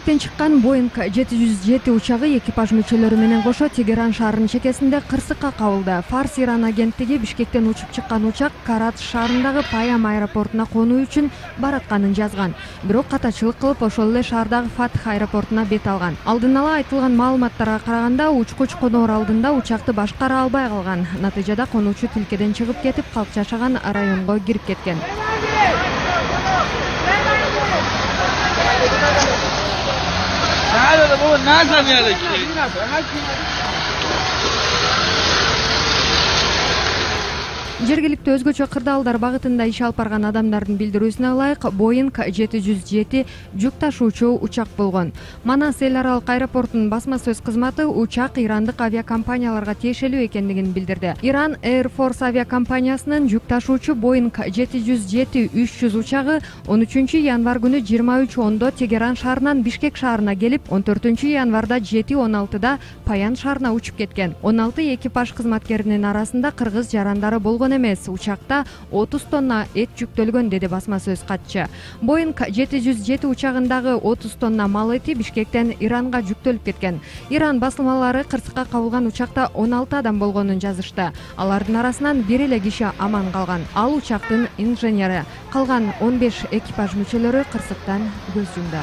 Бишкектен чыккан Boeing 707 учагы экипаж мүчөлөрү менен кошо Тегеран шаарынын чекесинде кырсыкка кабылды. Фарс Иран агенттиги Бишкектен учуп чыккан учак Карат шаарындагы Паян аэропортуна конуу үчүн баратканын жазган. Бирок катачылык кылып, ошол эле шаардагы Фатх аэропортуна бет алган. Алдын ала айтылган маалыматтарга караганда, учкуч коноор алдында учакты башкара албай калган. Натыйжада конуучу тилкеден чыгып кетип, калк жашаган районго кирип кеткен. Nada, vou nada nela aqui. Жергиликтүү өзгөчө кырдаалдар багытында иш алып барган адамдардын билдирүүсүнө ылайык, Boeing 707 жүк ташуучу учак болгон. Манас эл аралык аэропортунун басма сөз кызматы учак ирандык авиакомпанияларга тиешелүү экендигин билдирди. Иран Air Force авиакомпаниясынын жүк ташуучу Boeing 707-300 учагы 13 январ күнү 23:10 Тегеран шаарынан Бишкек шаарына келип, 14 январда 7:16 Паян шаарына учуп кеткен. 16 экипаж кызматкеринин арасында кыргыз жарандары болгон эмес. Учакта 30 тонна эт жүктөлгөн, деди басма сөз катчы. Boeing 707 учагындагы 30 тонна мал эти Бишкектен Иранга жүктөлүп кеткен. Иран басылмалары кырсыкка кабылган учакта 16 адам болгонун жазышты. Алардын арасынан бир эле киши аман калган. Ал учактын инженери. Калган 15 экипаж мүчөлөрү кырсыктан көз жумду.